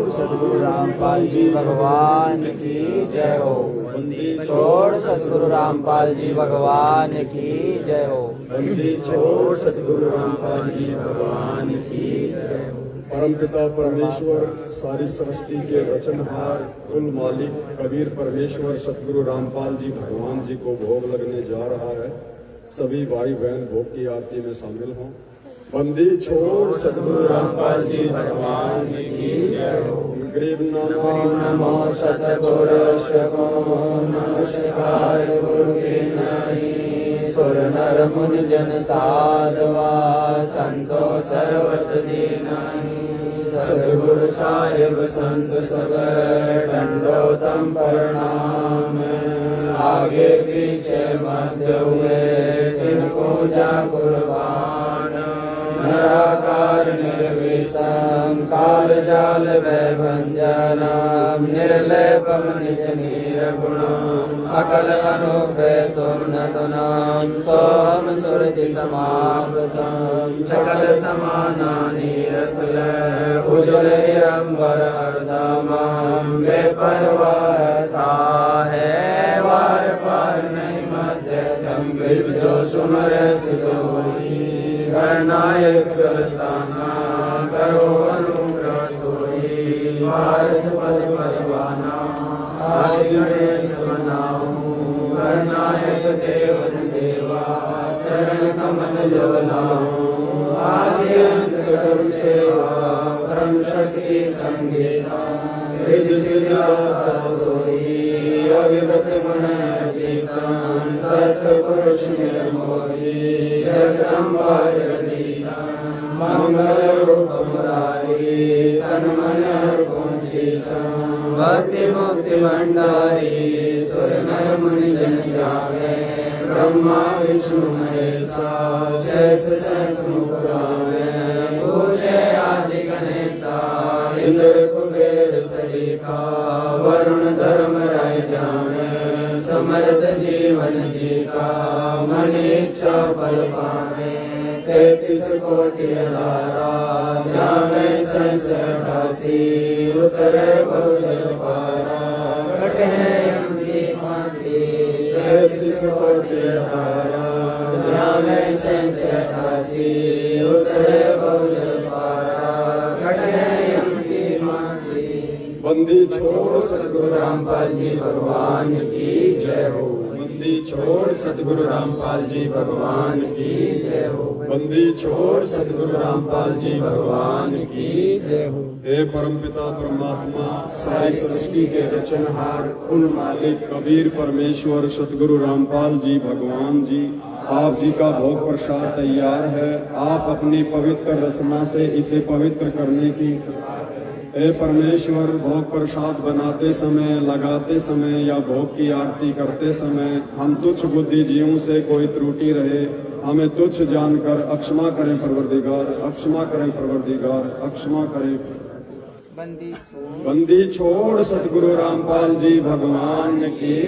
छोड़ सद्गुरु रामपाल जी भगवान की जय हो। बंदी छोड़ सद्गुरु रामपाल जी भगवान की जय हो। बंदी छोड़ सद्गुरु रामपाल जी भगवान की जय हो। परमपिता परमेश्वर सारी सृष्टि के रचनहार कुल मालिक कबीर परमेश्वर सतगुरु रामपाल जी भगवान जी को भोग लगने जा रहा है। सभी भाई बहन भोग की आरती में शामिल हों। बंदी छोड़ सतगुरु रामपाल जी भगवान जी की जय हो। गरीब नमो नमो सतगुरु नमस्कार गुरु के नहीं सुर नर मुनि जन साधवा संतो सर्वस नहीं। सतगुरु साहिब संत सब दंडोतम प्रणाम। आगे पीछे मध्य हुए तिनको जा कुर्बान। निराकार निर्विषम काल जाल भय भंजनम। निर्लेपम निज निर्गुणम अकल अनुपय सुमनतुनम। सोहम सुरति समावृतम सकल समानानि रतुलय। उज्ज्वल निरंबर हरदमम बेपरवाहता है वार पार नहीं मध्यतम। गरीब जो सुमर सिद्ध होई गणनायक गलताना। करो अनुग्रह सोई वारस पद परवाना। आदि गणेश मनाऊं गणनायक देवन देवा। चरण कमल जो लाऊं आदि अंत करुण सेवा। परम शक्ति संगीता रिद्धि सिद्धिदाता सोई। अविगत गुण अतीतम सत्पुरुष निर्मोही। जगदम्बा जगदीशा मंगल रूप मुरारी। तन मन अर्पण शीशम भक्ति मुक्ति भंडारी। सुर नर मुनि जन जावे ब्रह्मा विष्णु महेशा। शेष सहस्र मुख गावे पूजे आदि गणेशा। इंद्र कुबेर सलीका वरुण धर्म राय जाने। समर्थ जीवन जी का मन इच्छा फल पावे। 33 कोटि अधारा जावे संशय काशी। उतरे बहुजल पारा कटे यम की फांसी। 33 कोटि अधारा जावे संशय काशी। उतरे बहुजल पारा कटे यम की फांसी। बंदी छोड़ सतगुरु रामपाल जी भगवान की जय हो। बंदी छोड़ सतगुरु रामपाल जी भगवान की जय हो। बंदी छोड़ सतगुरु रामपाल जी भगवान की जय हो। हे परमपिता परमात्मा सारी सृष्टि के रचनहार कुल मालिक कबीर परमेश्वर सतगुरु रामपाल जी भगवान जी आप जी का भोग प्रसाद तैयार है। आप अपनी पवित्र रचना से इसे पवित्र करने की हे परमेश्वर भोग प्रसाद बनाते समय लगाते समय या भोग की आरती करते समय हम तुच्छ बुद्धि जीवों से कोई त्रुटि रहे हमें तुच्छ जानकर अक्षमा करें परवरदिगार। अक्षमा करें परवरदिगार। अक्षमा करें। बंदी छोड़ सतगुरु रामपाल जी भगवान की।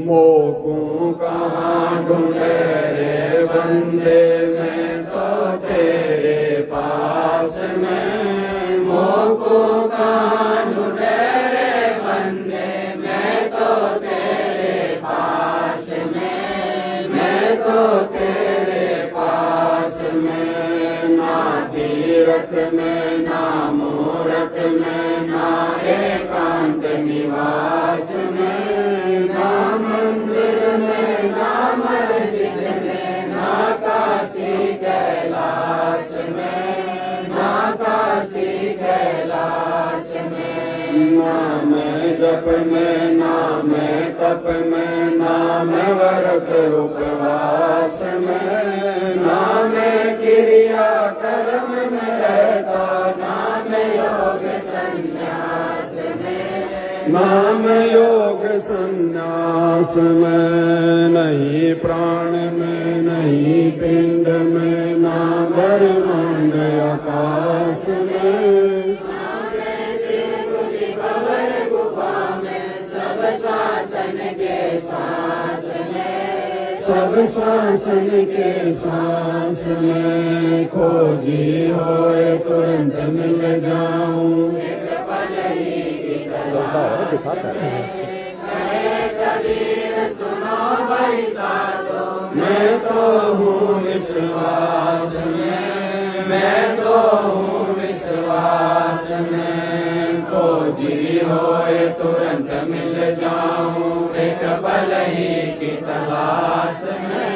मोकों कहाँ ढूंढे रे बंदे मैं तो तेरे पास में। मोकों कहाँ ढूंढे रे बंदे मैं तो तेरे पास में। मैं तो तेरे पास में। ना तीरथ में ना मूरत में ना एकांत निवास में। ना मंदिर में ना मस्जिद में ना काशी कैलाश में। ना काशी कैलाश में। ना मैं जप में ना मैं तप में ना मैं व्रत उपवास में। ना मैं क्रिया कर्म में रहता ना मैं योग संन्यास में। ना मैं योग संन्यास में। नहीं प्राण में नहीं पिंड में ना ब्रह्मांड आकाश में। ना मैं त्रिकुटी भंवर गुफा में सब श्वासन के श्वास में। सब श्वासन के श्वास में। खोजी होए तुरंत मिल जाऊं। है दिखाता है। मैं तो हूँ विश्वास में, मैं तो हूँ विश्वास में, खोजी होए तुरंत मिल जाऊं एक पल ही की तलाश में।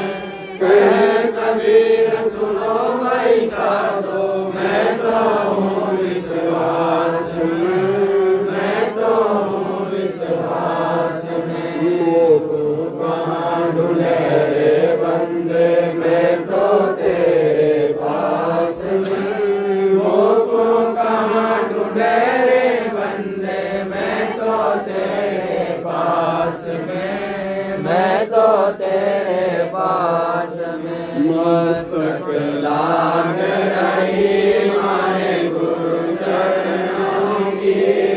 कहे कबीर सुनो भाई साधो, मैं तो हूँ विश्वास में, मैं तो हूँ विश्वास में। मोको कहाँ ढूंढे रे बंदे, मैं तो तेरे पास में। मोको कहाँ ढूंढे रे बंदे, मैं तो तेरे पास में, मैं तो तेरे पास में। मस्तक लाग रही मारे गुरु चरणों की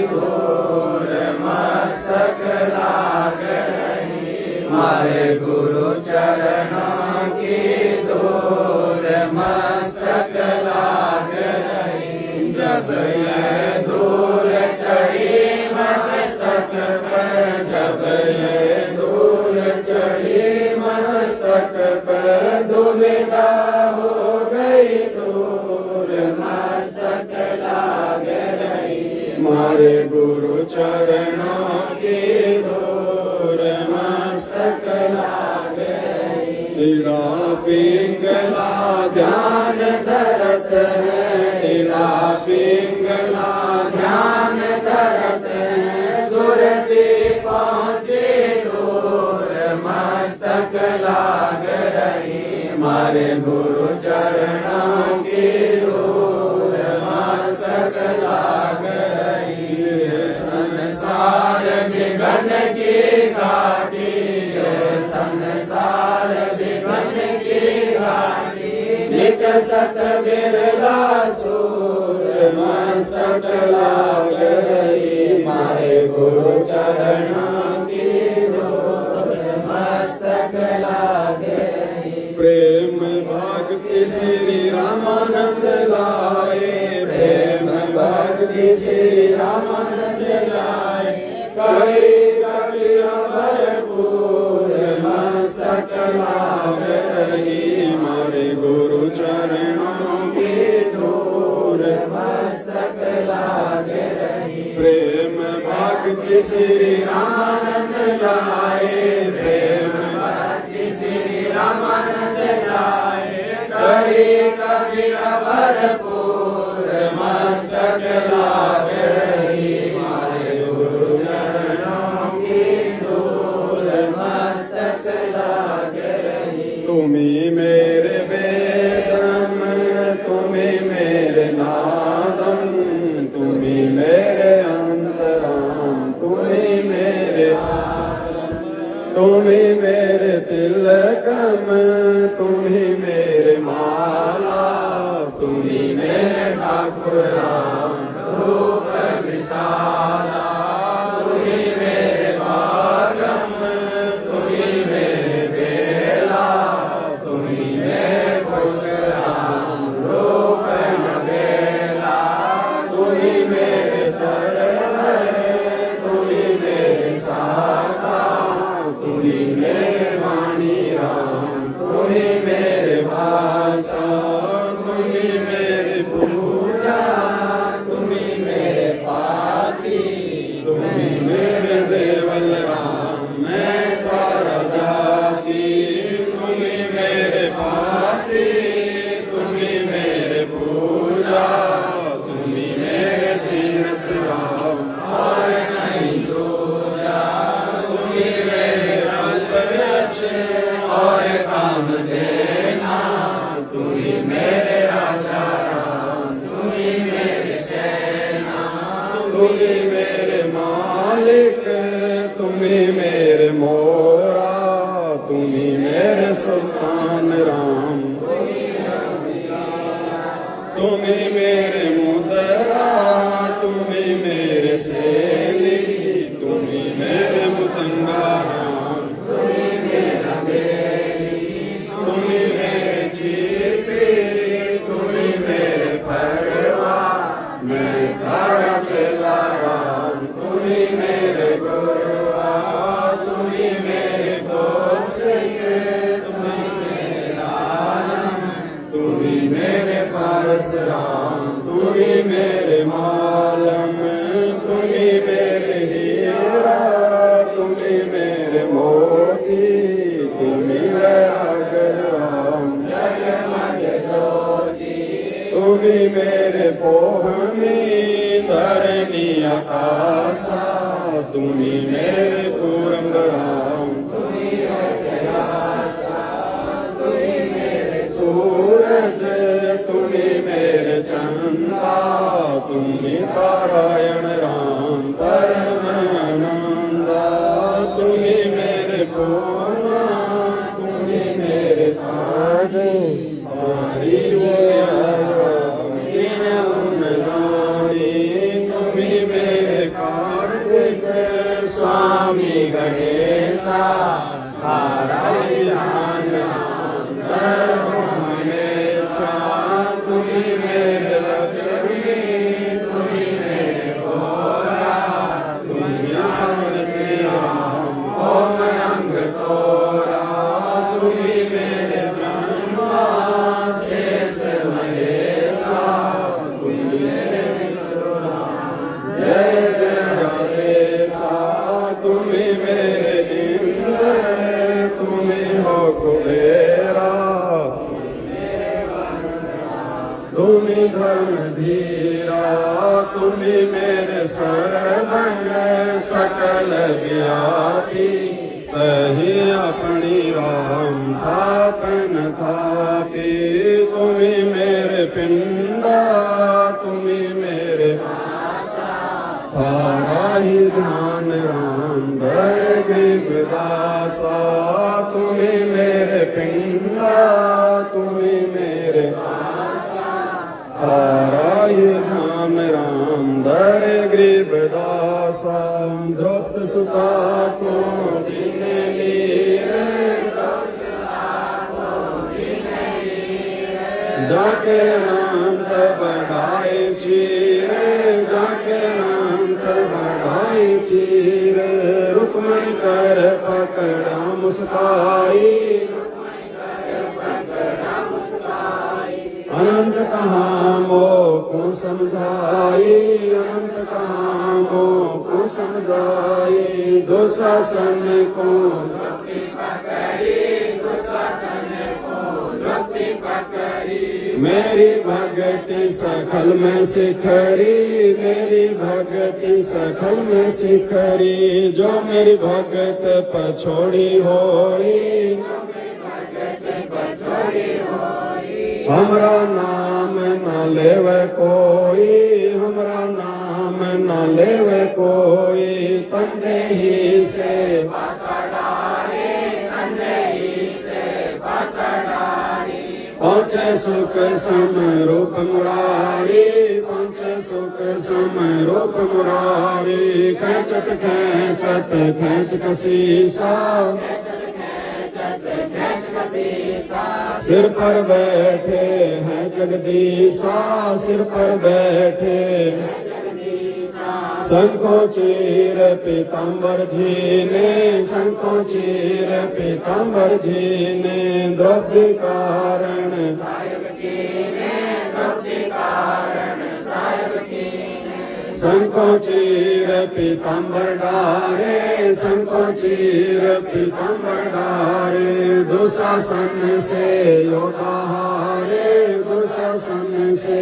धूल, मस्तक लाग रही मारे गुरु चरणों की धूल, मस्तक लाग रही। जब ये धूल चढ़ी मस्तक पर, जब ये धूल चढ़ी मस्तक पर, दुविधा हो गई दूर, मस्तक लाग रही मारे गुरु चरणों की धूल, मस्तक लाग रही। इड़ा पिंगला ध्यान धरत है, इड़ा पिंगला ध्यान धरत है, सुरती पहुँचे दूर, मस्तक लाग रही मारे गुरु चरणों की धूल, मस्तक लाग रही। संसार विघन की घाटी, संसार विघन की घाटी, निकसत बिरला सूर, मस्तक लाग रही मारे गुरु चरणों की धूल, मस्तक लाग रही। प्रेम भक्ति श्री रामानंद लाए, प्रेम भक्ति श्री रामानंद लाए, करी कबीर भरपूर, मस्तक लाग रही मारे गुरु चरणों की धूल, मस्तक लाग रही। प्रेम भक्ति श्री रामानंद लाए, प्रेम भक्ति श्री रामानंद लाए, करी कबीर भरपूर, मस्तक लाग रही मारे गुरु चरणों की धूल, मस्तक लाग रही। तुम्ही मेरे वेदम, तुम्ही मेरे नादम, तुम्ही मेरे अंतराम, तुम्ही मेरे आलम, तुम्ही मेरे तिलकम, तुम्ही मेरे माला, तुम्ही मेरे ठाकुर राम रूप विशाला, तुम्ही मेरे बागम, तुम्ही मेरे बेला, तुम्ही मेरे पुष्प राम रूप नवेला, तुम्ही मेरे तरवर, तुम्ही मेरे साका, तुम्ही मेरे वाणी राम, तुम्ही मेरे भाषा, तुम्ही मेरे पूजा, तुम्ही मेरे पाती, तुम्ही मेरे देवल राम, मैं तारा जाती, तुम्ही मेरे पाती, तुम्ही मेरे पूजा, तुम्ही मेरे तीर्थ राम, और नहीं दूजा, तुम्ही मेरे अल्पवृक्ष और काम देना, तुम्ही मेरे राजा राम, तुम्ही मेरे सेना, तुम्ही मेरे मालिक, तुम्ही मेरे मोरा, तुम्ही मेरे सुल्तान राम, तुम्ही मेरे मुदरा, तुम्ही मेरे सेली, तुम्ही मेरे मुतंगा राम, तुम्ही मेरा बेली, तुम्ही मेरे चीपी, तुम्ही मेरे परवा, मैं तारा चला राम, तुम्ही मेरे तुम्ही मेरे पोहमी धरणी आकाशा तुम्ही मेरे पूरम राम सूरज तुम्ही मेरे चंदा तुम्ही नारायण राम परमानंदा तुम्ही मेरे पूर्णा तुम्ही मेरे पारे हरि तुम्ही मेरे कार्तिक स्वामी गणेशा तुम्ही मेरे लक्ष्मी तुम्ही मेरे भोला तुम्ही समृद्धि राम ओम अंग तोरा तुम्ही मेरे ब्रह्मा शेष महेशा तुम्ही मेरे जय जय गणेशा तुम्ही मेरे इंद्र तुम्ही हो कुबेरा तुम्ही धर्म धीरा तुम्ही मेरे सर्वंग सकल व्यापी तही अपनी राम थापन थापी तुम्ही मेरे पिंडा तुम्ही मेरे तारा ही ध्यान राम गृहदासा तुम्ही मेरे पिंडा तुम्ही मेरे धाम राम दर गृहदासा द्रौपद सुता को जाके नाम बढ़ाए चीरे जाके नाम बढ़ाए चीरे रुक्मणी कर पकड़ा मुस्काई अनंत कहाँ मो को समझाई अनंत कहाँ मो को समझाई दुशासन को मेरी भगति सखल में सिखरी मेरी भगति सखल में सिखरी जो मेरी भगत पछोड़ी होई हमरा नाम न लेवे कोई हमरा नाम न लेवे कोई तंदे ही से पहुँचे सुख सम रूप मुरारी पहुँचे सुख सम रूप मुरारी खेचत खेचत खेच कसीसा सिर पर बैठे हैं जगदीशा सिर पर बैठे शंखो चीर पीताम्बर झीने शंखो चीर पीताम्बर झीने द्रव्य कारण शंखो चीर पीताम्बर डारे शंखो चीर पीताम्बर डारे दुशासन से योदाहारे दुशासन से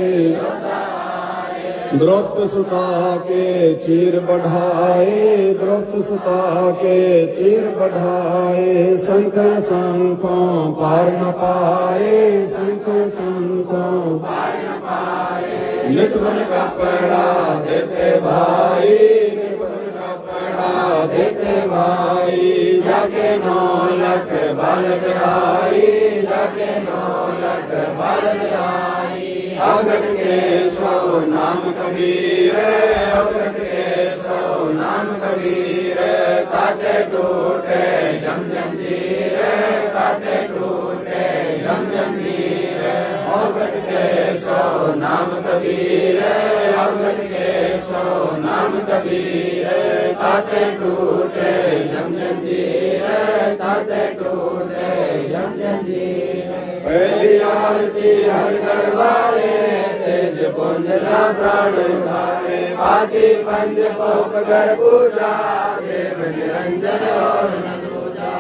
द्रौपद सुता के चीर बढ़ाए द्रौपद सुता के चीर बढ़ाए शंख शंखों पार न पाए शंख शंखों पार न पाए नित बन कपड़ा देते भाई नित बन कपड़ा देते भाई जाके 9 लाख बालक आई जाके 9 लाख बालक आई अवगत के 100 नाम कबीर अवगत के 100 नाम कबीर ताते टूटे जम जंजीर ताते टूटे जम जंजीर अवगत के 100 नाम कबीर अवगत के 100 नाम कबीर ताते टूटे जम जंजीर ताते टूटे जम जंजीर पहली आरती हर दरबारे तेज पुंजला प्राण उधारे बाकी पंज पोक कर पूजा देव निरंजन और न दूजा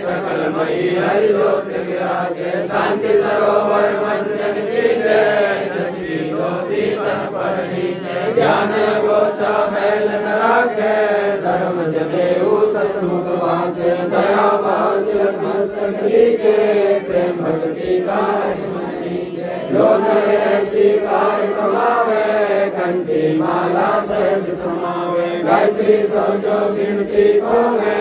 सकल मई हरि ज्योत विराजे शांति सरोवर मंजन की जय जगती ज्योति तन पर नीचे ज्ञान गोचा मैल न राखे धर्म जनेऊ सतमुख वासे दया भाव तिलक मस्तक लीजे प्रेम भक्ति का जो करे ऐसी कार कमावे कंठी माला सहज समावे गायत्री सौजो गिनती होवे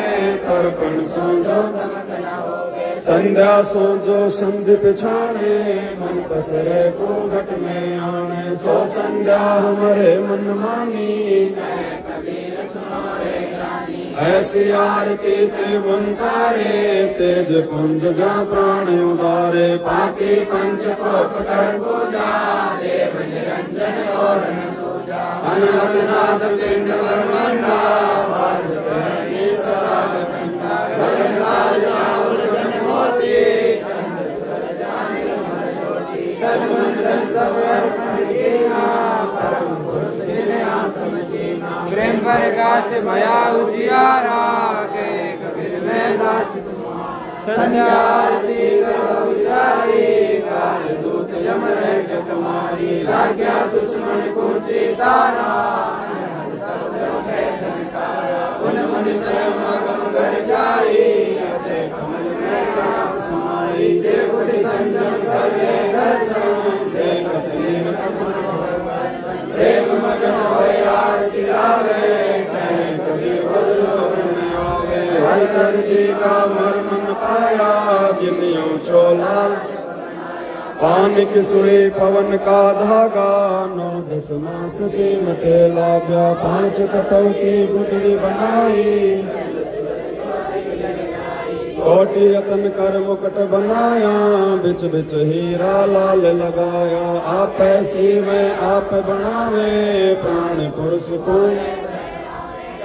तर्पण सौजो नमक न होवे संध्या सौजो संधि पिछाने मन पसरे घट में आने सो संध्या हमारे मन मानी कबीर सुनारे ऐसी आरती त्रिभुवनतारे तेज पुंज जा प्राण उदारे पाती पंच कोप कर पूजा देव निरंजन और अनहद नाद पिंड ब्रह्मंडा वाजपेयी सदा कंठा गगनकार जाउल जन मोती चंद सूरज निर्मल ज्योति तन मन धन सब अर्पण कीना परम पुरुष ने आत्म जीना प्रेम प्रकाश भया उजियारा के कबीर में दास संध्या आरती करो उचारी काल दूत जम रहे जगमारी राज्ञा सुषमण को चितारा उन मन स्वयं गम कर जाई ऐसे कमल में रास समाई त्रिकुट संजम कर ले दर्शन देखत लीन प्रेम मगन हो आरती आवे कहे कबीर बदलो में आवे हर जी का मर्म न पाया जिन्यों चोला पानिक सुई पवन का धागा 9-10 मास सीमते लाभ्या 5 कटौती गुटड़ी बनाई कोटि यतन कर मुकुट बनाया बिच बिच हीरा लाल लगाया आप सीवे आप बनावे प्राण पुरुष को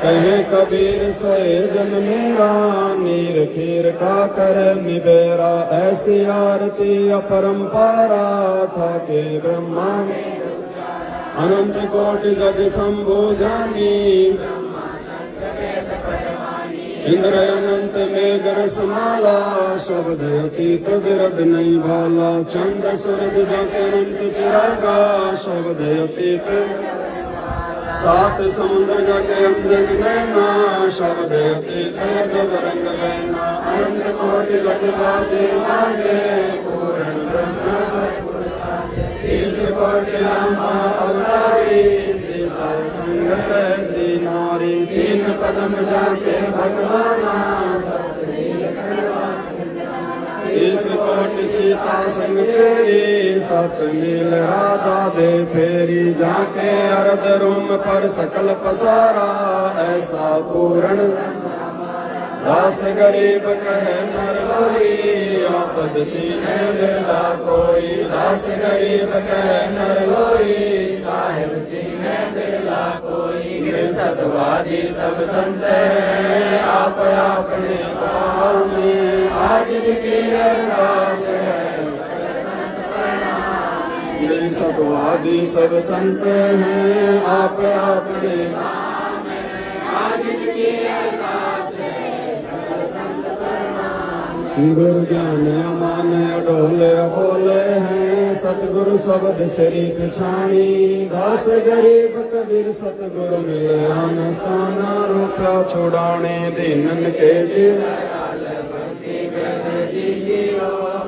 कहे कबीर सोए जन मेरा नीर खीर का कर निबेरा ऐसी आरती अपरंपारा था के ब्रह्मा अनंत कोटि जग शंभु जानी इंद्र अनंत में गरसमाला शब्द अतीत विरद नहीं भाला चंद्र सूरज जग अनंत चिरागा शब्द अतीत 7 समुद्र जग अंजन नैना शब्द अतीत जब रंग बहना अनंत कोटि जग बाजे बाजे पूर्ण ब्रह्म इस कोटि रामा अवतारी सीता संग दी नारी 3 कदम जाके भगवाना इस कोटि सीता संग चेरी 7 नील राधा दे फेरी जाके अर्ध रूम पर सकल पसारा ऐसा पूर्ण दास गरीब कहे नर लोई आपद चीने बिरला कोई दास गरीब कहे नर लोई साहिब चीने बिरला कोई सतवादी सब संत हैं आप अपने काल में आज की अरदास है सतवादी सब संत हैं आप अपने काल में आज की अरदास गुरु ज्ञान अमान अडोले बोले हैं सतगुरु शब्द श्री पिछाणी दास गरीब कबीर सतगुरु मिले आन स्थान रुपया छुड़ाने दीनन के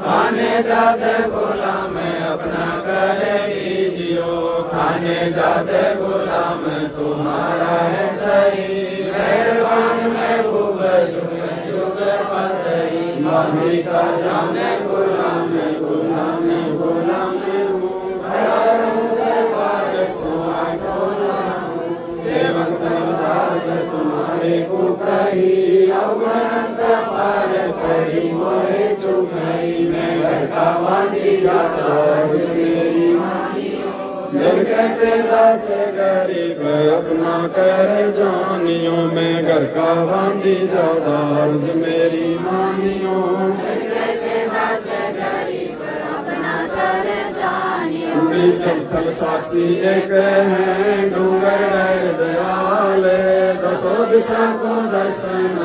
खाने जाते बोला मैं अपना करे लीजियो खाने जाते बोला मैं तुम्हारा है सही मेहरबान महबूब जुग जुग पतई माही का जाने गुलाम गुलाम गुलाम सेवक दरबार कर तुम्हारे को कही अवनंत पार पड़ी मोहे चुकाई मैं घर का वांडी जाता मेरी जन कहते दास गरीब अपना कर जानियो मैं घर का वांडी जाता मेरी मानियो गरीब जब थल साक्षी एक है, डूंगर डर दयाले, दसों दिशा को दर्शन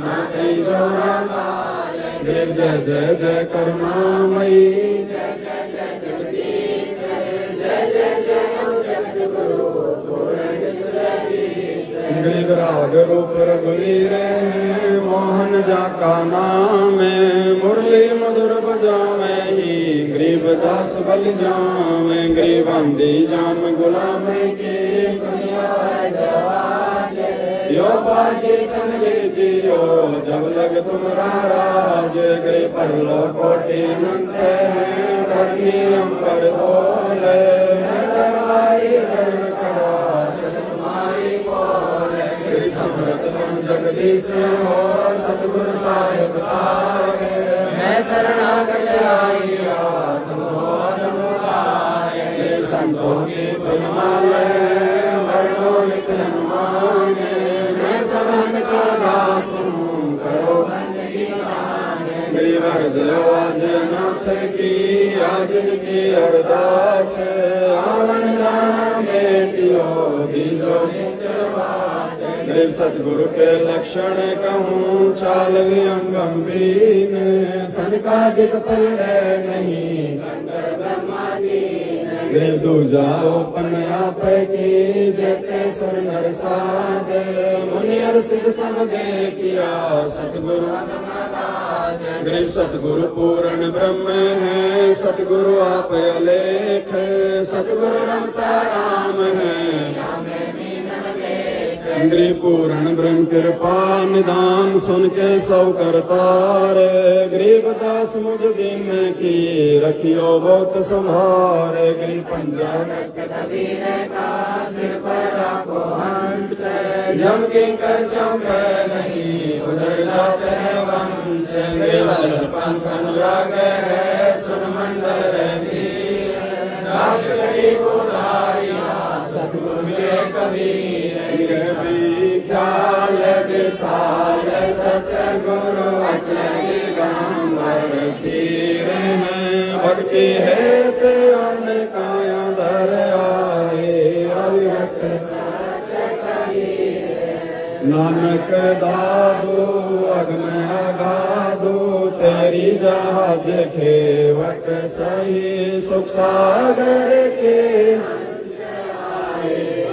न कहीं जोड़ा लाले। गरीब जय जय जय करुणामयी, गरीब राग रूप रघुवीर, मोहन जा का नाम, मुरली मधुर बजावे ही, गरीब दास बल जावे, गरीब आंधी जाम गुलाम के यो बाजी संग लीजियो, जब लग तुम्हारा राज। गरीब परलो कोटि अनंत है, धरनी अंबर डोले, दरबारी दर कड़ा तुम्हारी बोले। समरत तुम जगदीश हो, सतगुरु साहिब सारे, मैं शरणागत आइया, तुम हो तुम आए। संतों की फुलमाले, वर्णो लिख हनुमाने, मैं सबन का दास हूँ, करो गरीब अर्ज आवाज नाथ की, आज की अरदास, आवन जाना बेटियो दीजो निश्चलवास। गरीब सतगुरु के लक्षण कहूँ, चाल वियम गंभीर, सनकादिक पल्ले नहीं, शंकर ब्रह्मादीन। गरीब दूजा ओपन आप की, जते सुर नर साध, मुनि और सिद्ध सब देखिया, सतगुरु गरीब सतगुरु पूर्ण ब्रह्म है, सतगुरु आप अलेख, सतगुरु रमता राम है, गरीब पूर्ण ब्रह्म कृपा निदान, सुन के सब करतार। गरीब दास मुझ दिन की, रखियो बहुत संभार। गरीब पंजाब कबीर का, सिर पर रखो हंस, यम की कर चंपे नहीं, उधर जाते हैं वंश। गरीब पंख अनुराग है, सुन मंडल धीर, दास गरीब उदारिया, सतगुरु के कबीर। ख्याल विशाल सतगुरु अचल दिगंबर धीर हैं, भक्ति है ते काया धर आए, अविरत नानक दादो अगम अगाधो, तेरी जहाज खेवट सही, सुख सागर के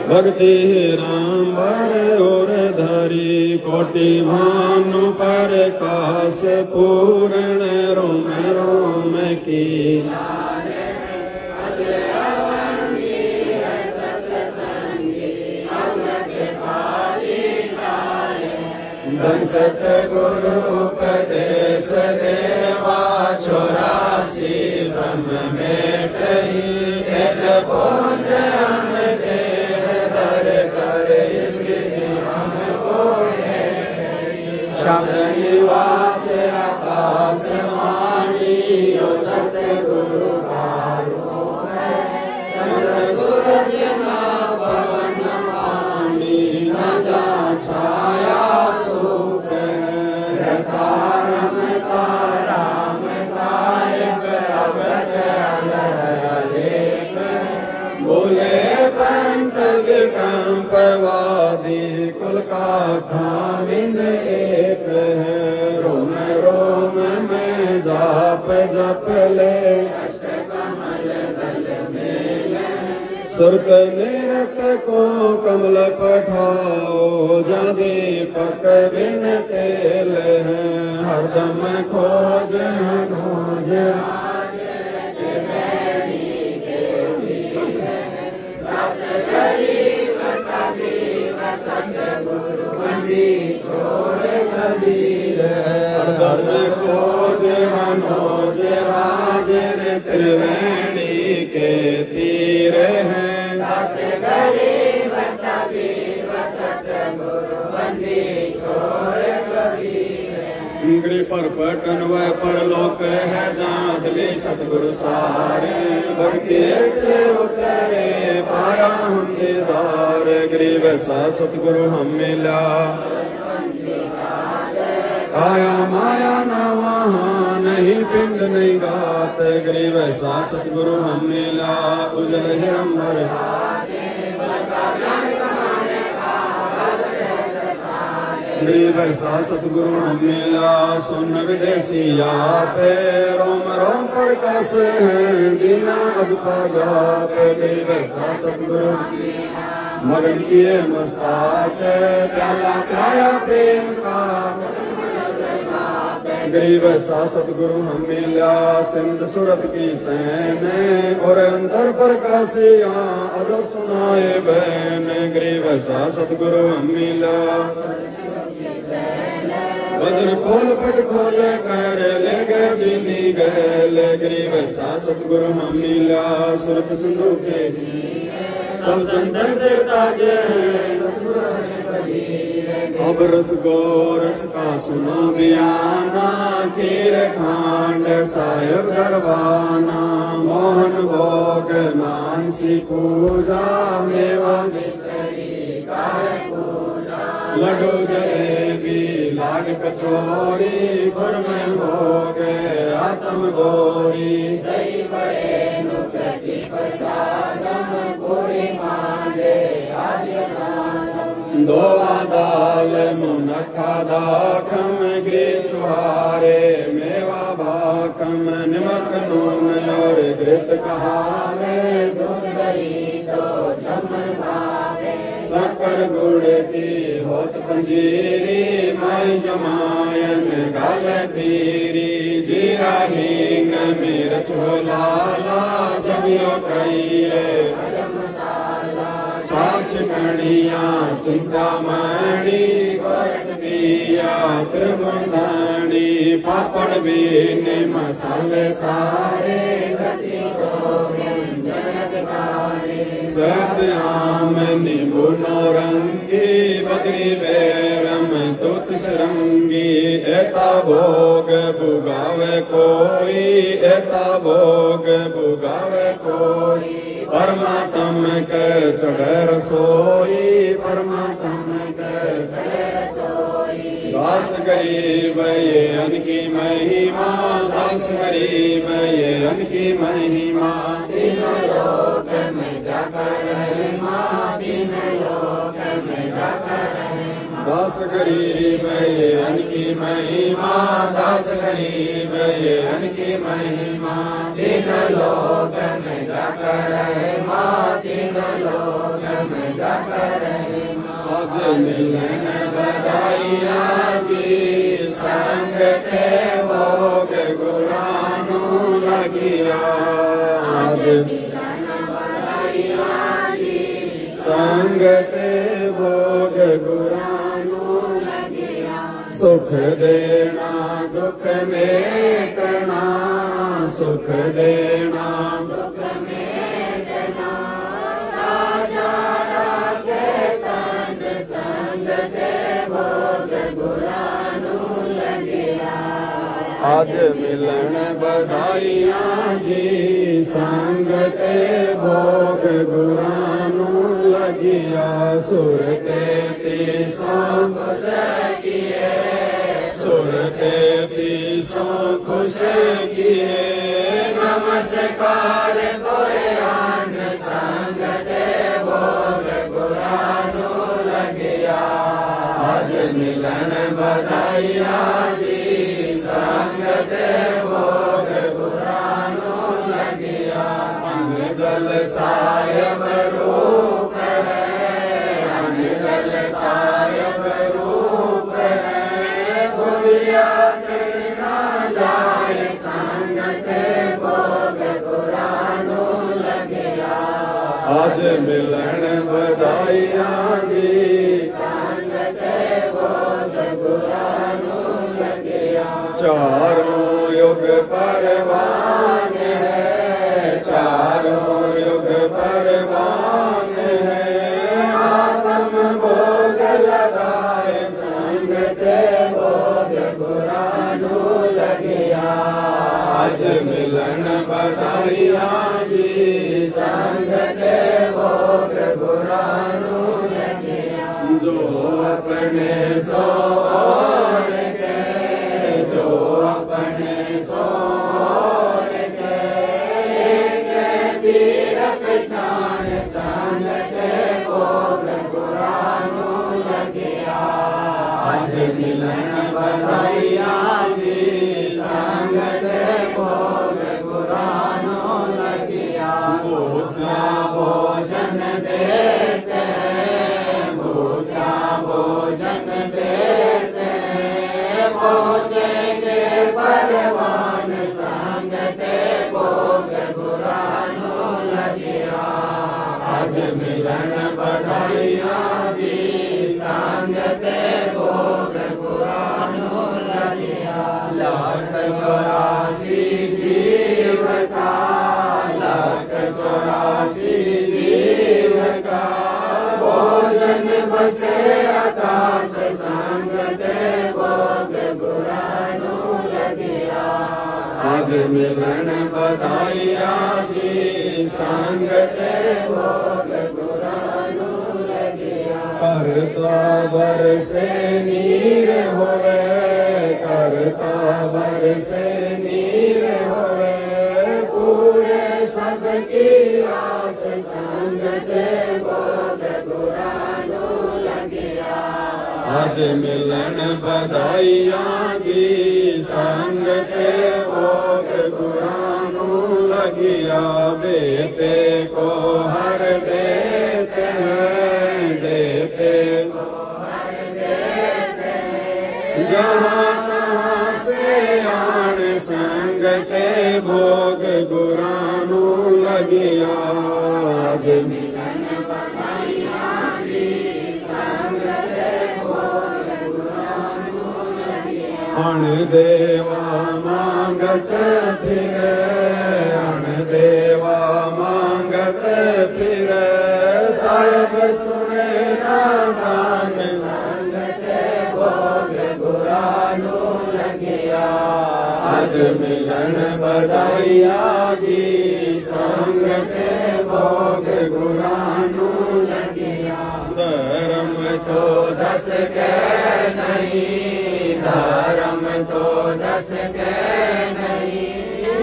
भक्ति राम भर और धरी, कोटि भानु पर काश पूर्ण, रोम रोम की धन सतगुरु उपदेश देवा, 84 ब्रह्म मेटही, तेज बोध शब्द निवास आकाश वाणी, यो सतगुरु हारो है, चंद्र सूरज ना पवन पानी, न जा छाया धूप, रखा रमता राम साहिब, अवध अलग बोले पंत विकंप वादी, कुल का खाविंद एक है, रोम रोम में जाप जप ले, अष्टकमल दल मेले, सुरत निरत को कमल पठाओ, जा दीपक बिन तेल है, हरदम खोज खोज धर्म खोज मनोज राज, त्रिवेणी के तीर हैं, दास गरीब तबीब सतगुरु बंदी छोड़ कबीर। गृह पर पटन व परलोक है, जादली सतगुरु सारे, भक्ति से उतरे पाया हम दीदार। गरीब सा सतगुरु हम मिला, आया माया न वहान नहीं पिंड नहीं गात गरीब ऐसा सतगुरु हम मिला उजल हिरंबर गरीब ऐसा सतगुरु हम मिला सुन विदेशिया पे रोम रोम पर कस दीना अजपा जाप गरीब ऐसा सतगुरु मगन किए मुस्ताक प्याला प्याया प्रेम का गरीब ऐसा सतगुरु हम मिला सिंध सूरत की सैन और अंतर पर कासिया अजब सुनाए बहन गरीब ऐसा सतगुरु हम मिला वज्र पोल पट खोल कर ले गए जीनी गए गरीब ऐसा सतगुरु हम मिला सुरत सिंधु के सब संतन से ताजे अब रस गोरस का सुनो बयाना खीर खांड साहेब दरबाना मोहन भोग मानसी पूजा मेवा लड्डू जलेबी लाड कचौरी गुड़ में भोग आत्म गोरी दो दाल मुनखा दाखम ग्रीस छुहारे मेवा भाकम निमक नून और घृत कहावे शक्कर गुड़ की होत पंजीरी माई जमायन गाल पीरी जीरा हींग मिर्च लाला जबियो कईए छाछ कणिया चिंतामणि गोरसबिया त्रिभुवनी पापड़ बीन मसाले सारे सत्याम नींबू नौरंगी बदरी बैरम तुत सरंगी एता भोग बुगावे कोई एता भोग बुगावे कोई परमात्म के चढ़े रसोई परमात्म के चढ़े रसोई दास गरीब ये अनकी महिमा दास गरीब ये अनकी महिमा तीनों लोक में जाकर महिमा तीनों लोक में जाकर दास गरीब ये अनकी महिमा दास गरीब ये अनकी महिमा तीनों लोक में जाकर तीनों लोक में जाकर आज मिलन बधाइया जी संग के भोग गुरानु लगिया आज मिलन बधाइया जी संग के भोग गुरानु लगिया सुख देना दुख मेटना सुख देना दुख मेटना राजा रागे तन संग के भोग गुरानु लगिया आज मिलन बधाइया जी संग के भोग गुरानु लगिया सुरते तीसों खुश किए सुरते तीसों खुश किए नमस्कार तोरे आन संग ते भोग गुरानु लगिया आज मिलन बधाइया जी संग ते भोग गुरानु लगिया अंग जल सायब रूप है अंग जल सायब रूप है भुलिया कृष्णा जाय संग ते भोग गुरानु लगिया आज मिलन बधाइया जी संग ते भोग गुरानु लगिया चारों युग परवान है चारों युग परवान है आत्म भोग लगाए संग ते भोग गुरानु लगिया आज मिलन बधाइया जी संग ते भोग गुरानु लगिया जो अपने सो और के जो अपने सो मिलन बधाइयाँ जी संग ते भोग गुरानो लगिया भूखा भोजन देते भूखा भोजन देते पहुँचेंगे परवान संग ते भोग गुरानो लगिया आज मिलन बधाइयाँ जी संग ते भोग गुरानो लगिया लाख 84 जीव का लाख 84 जीव का भोजन बसे आकाश संग ते भोग गुरानो लगिया आज मिलन बधाइयाँ जी संग ते भोग गुरानो लगिया करता बरसे नीर होवे करता बरसे नीर होवे पूरे सबकी आस संग ते भोग गुरानो लगिया आज मिलन बधाइयाँ जी संग ते भोग गुरानो लगिया देते को हर देते हैं देते को हर देते हैं जहाँ तहाँ से आन संग ते भोग गुरानो लगिया आज मिलन बधाइयाँ जी संग ते भोग गुरानो लगिया अण देवा मांगत फिरे अण देवा मांगत फिरे साहिब सुने ना दान संग ते भोग गुरानो लगिया आज मिलन बधाइयाँ जी संग ते भोग गुरानो लगिया धर्म तो 10 के नहीं धर्म तो 10 के नहीं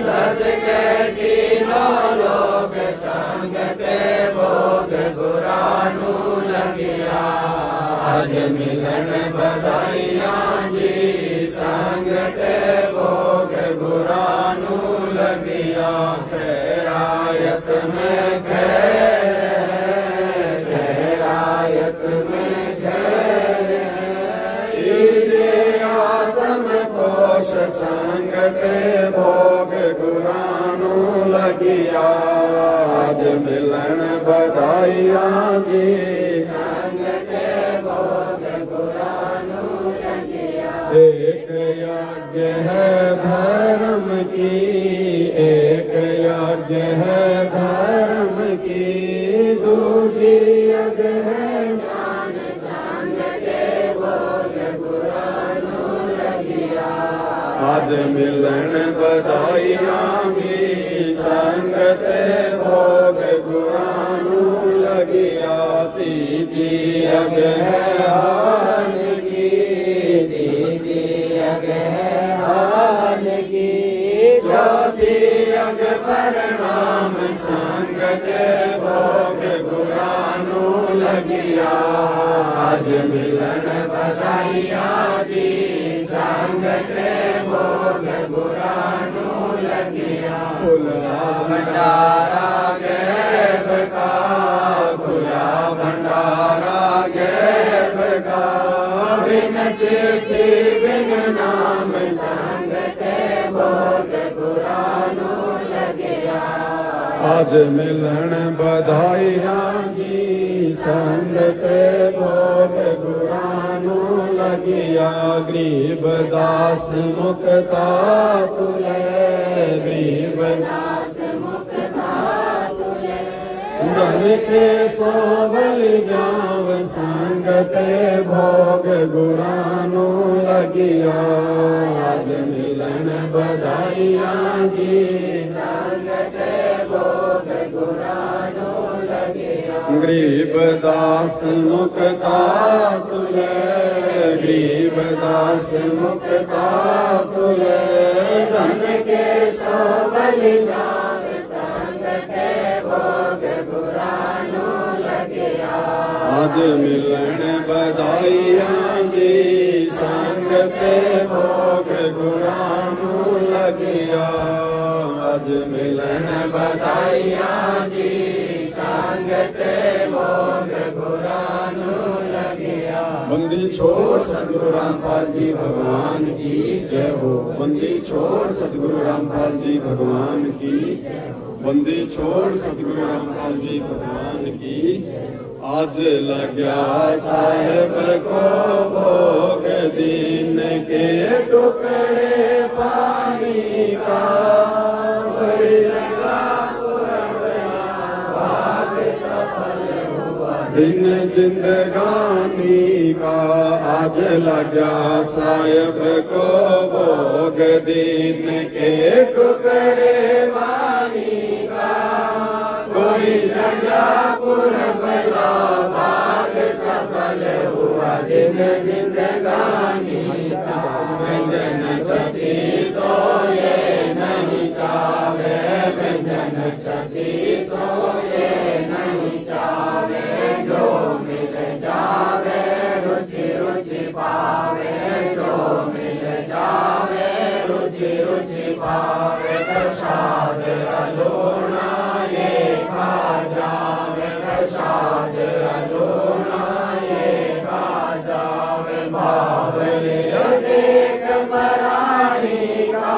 10 के तीनों लोग संग ते भोग गुरानो लगिया आज मिलन बधाइयाँ जी संग ते भोग गुरानो लगिया खैरायत में खैरायत में आत्म पोष संग ते भोग गुरानो लगिया आज मिलन बधाइयाँ जी संग ते भोग गुरानो लगिया एक यज्ञ है धर्म की एक यज्ञ है धर्म की दूजी यज्ञ है ज्ञान संग ते भोग गुरानो लगिया आज मिलन बधाइयाँ जी संग ते भोग गुरानो लगिया तीजी यज्ञ है हाल की तीजी यज्ञ है हाल की चौथी यज्ञ परिणाम संग ते भोग गुरानो लगिया आज मिलन बधाइयाँ जी संग ते भोग गुरानो लगिया खुला भंडारा गैब का खुला भंडारा गैब का बिन चिट्ठी बिन नाम संग ते भोग गुरानो लगिया आज मिलन बधाइयाँ जी संग ते भोग गुरानो लगिया गरीब दास मुक्ता तुले गरीब दास मुक्ता तुले धन के सोवल जाव संग ते भोग गुरानो लगिया आज मिलन बधाइयाँ जी संग ते भोग गुरानो लगिया गरीब दास मुक्ता तुले गरीब दास मुक्ता तुले धन के सोवल जाव संग ते भोग गुरानो लगिया आज मिलन बधाइयाँ जी संग ते भोग गुरानू लगिया अज मिलन बधाइया जी संग ते भोग गुरानू लगिया। बंदी छोड़ सतगुरु रामपाल जी भगवान की जय हो। बंदी छोड़ सतगुरु रामपाल जी भगवान की। बंदी छोड़ सतगुरु रामपाल जी भगवान की। आज लग्या साहेब को भोग दीन के टुकड़े पानी का दिन जिंदगानी का। आज लग्या साहेब को भोग दीन के टुकड़े पानी का। कोई जगह पुरबला भाग सफल हुआ दिन जिंदगानी का। व्यंजन छठी सोए नहीं चावे व्यंजन छठी सोए नहीं चावे। जो मिल जावे रुचि रुचि पावे जो मिल जावे रुचि रुचि पावे। प्रसाद अलोना ये खा जावे प्रसाद अलोना ये खा जावे। बावली देख मराठी का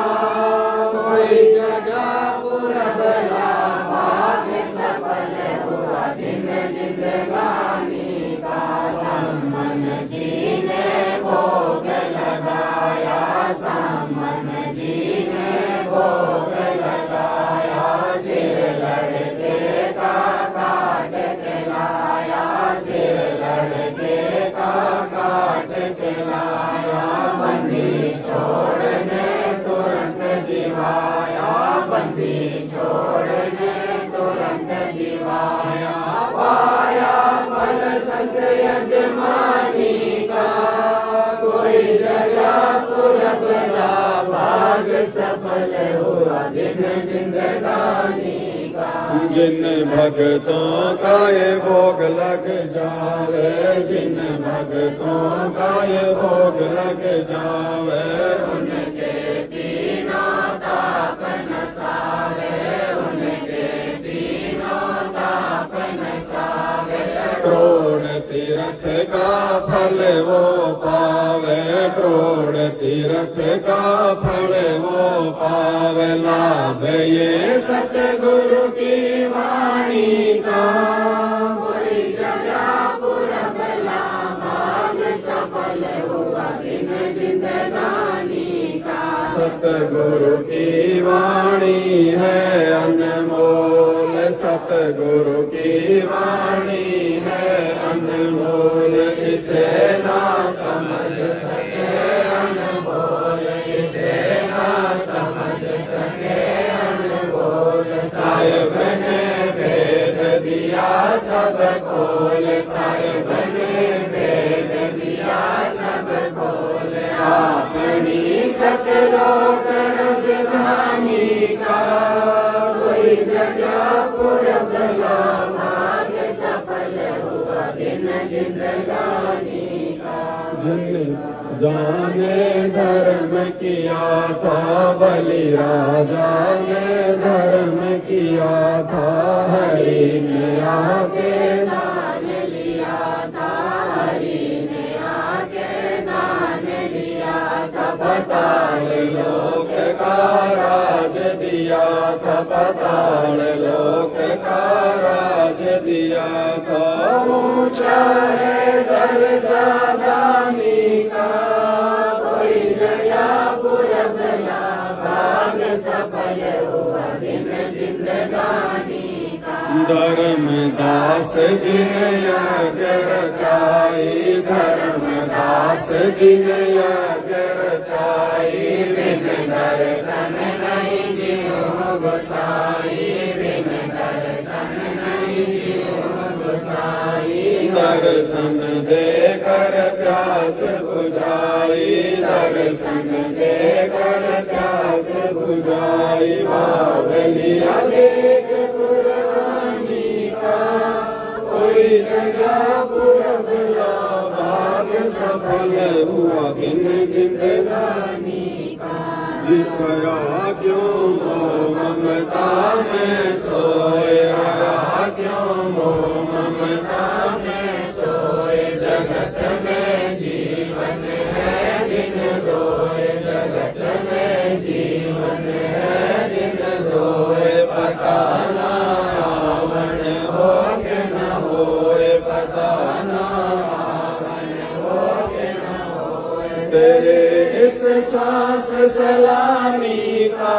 कोई जगह पुरबला भाग सफल हुआ दिन जिंदगानी का। सम्मन जी ने भोग लगाया सम्मन जी ने भोग लगाया। सिर लड़के का काट के लाया सिर लड़के का काट के लाया। बंदी छोड़ने तुरंत जीवाया बंदी छोड़ने तुरंत जीवाया। पाया फल संत यजमानी का कोई जगह पुरबला भाग सफल हुआ दिन जिंदगानी का। जिन भक्तों का ये भोग लग जावे जिन भक्तों का ये भोग लग जावे। उनके तीनों ताप नसावे उनके तीनों ताप नसावे। करोड़ तीर्थ का फल वो पावे करोड़ तीर्थ का फल वो पावे। लाभ ये सतगुरु की वाणी का कोई जगह पुरबला भाग सफल हुआ दिन जिंदगानी का। सतगुरु की वाणी है अनमोल सतगुरु की वाणी है अनमोल। इसे ना समझ सके अनमोल इसे ना समझ सके अनमोल। साहिब ने भेद दिया सब खोल साहिब ने भेद दिया सब खोल। अपनी सतलोक राजधानी का कोई जगह पुरबला भाग सफल हुआ दिन जिंदगानी का। जिन जाने धर्म किया था बलि राजा ने धर्म किया था। हरि ने आके दान लिया था हरि ने आके दान लिया था। पाताल लोक का राज दिया था पाताल लोक का राज दिया था। ऊंचा है दर्जा दानी का कोई जगह पुरबला भाग सफल हुआ दिन जिंदगानी का। धर्मदास जिन यज्ञ रचाई धर्मदास जिन यज्ञ रचाई। बिन दर्शन नहीं जियो गोसाई बिन दर्शन नहीं जियो गोसाई। दर्शन देकर प्यास बुझाई दर्शन देकर प्यास बुझाई। बावलिया देख कुर्बानी का कोई जगह पुरबला भाग सफल हुआ दिन जिंदगानी का। जी गया क्यों मोह ममता में सोए, गया क्यों मोह ममता में सोए। जगत में जीवन है दिन दोए, जगत में जीवन है दिन दोए। पता ना आवन हो के न होए, पता ना आवन हो के न होए। तेरे इस श्वास सलामी का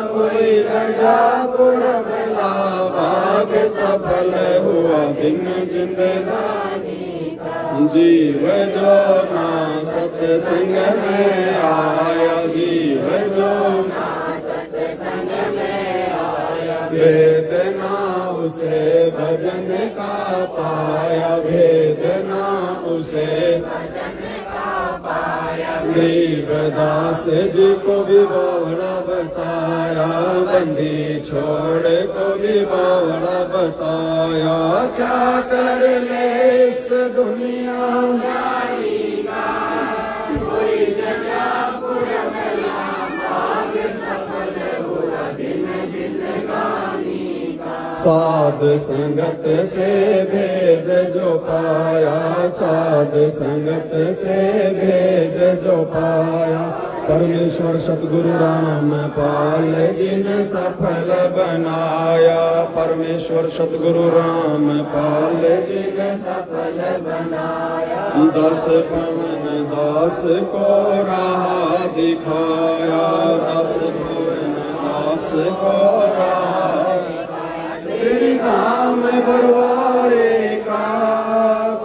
कोई लगा पुरबला भाग सफल हुआ दिन जिंदगानी का। जीव जो ना सत्संग में आया, जीव जो ना सत्संग में आया। वेदना उसे भजन का पाया, वेदना उसे भजन का पाया। गरीबदास जी को भी बोला बताया, बंदी छोड़ को भी बोला बताया। क्या कर ले इस दुनिया सारी का, कोई जगह पुरबला भाग सफल हुआ दिन जिंदगानी का। साध संगत से भेद जो पाया, साध संगत से भेद जो पाया। परमेश्वर सतगुरु राम पाल जिन सफल बनाया, परमेश्वर सतगुरु राम पाल जिन सफल बनाया। 10 पवन दास को राह दिखाया, 10 पवन दास को राह दिखाया। श्री धाम बरवाड़े का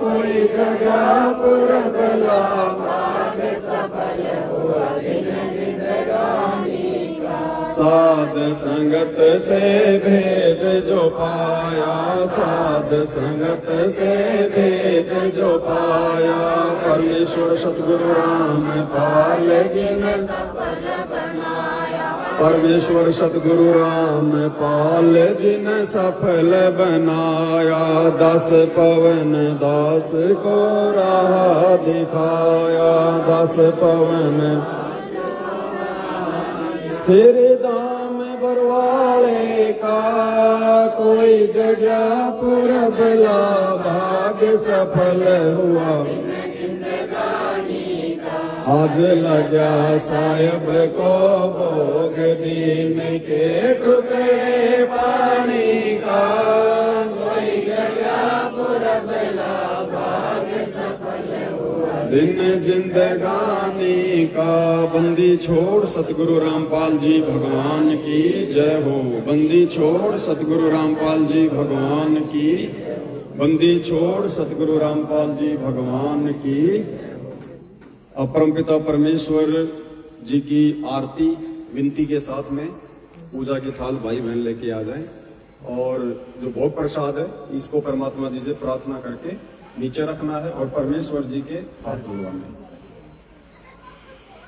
कोई जगह पुरबला भाग सफल हुआ दिन जिंदगानी का। साध संगत से भेद जो पाया, साध संगत से भेद जो पाया। परमेश्वर सतगुरु राम पाल जिन सफल बनाया, परमेश्वर सतगुरु राम पाल जिन सफल बनाया। 10 पवन दास को राह दिखाया, 10 पवन श्री धाम बरवाड़े का कोई जगह पुरबला भाग सफल हुआ आज लगा साहिब को भोग दीन के टुकड़े पानी का। कोई जगह पुरबला भाग सफल हुआ दिन जिंदगानी का। बंदी छोड़ सतगुरु रामपाल जी भगवान की जय हो। बंदी छोड़ सतगुरु रामपाल जी भगवान की, बंदी छोड़ सतगुरु रामपाल जी भगवान की। अपरमपिता परमेश्वर जी की आरती विनती के साथ में पूजा की थाल भाई बहन लेके आ जाएं और जो भोग प्रसाद है इसको परमात्मा जी से प्रार्थना करके नीचे रखना है और परमेश्वर जी के हाथ धुलवाने।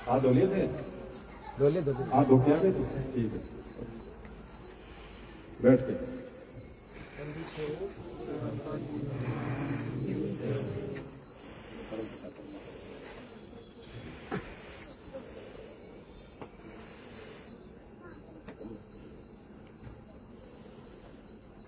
हाथ धो लिए थे? हाथ धो के आ गए थे? ठीक है, बैठ के।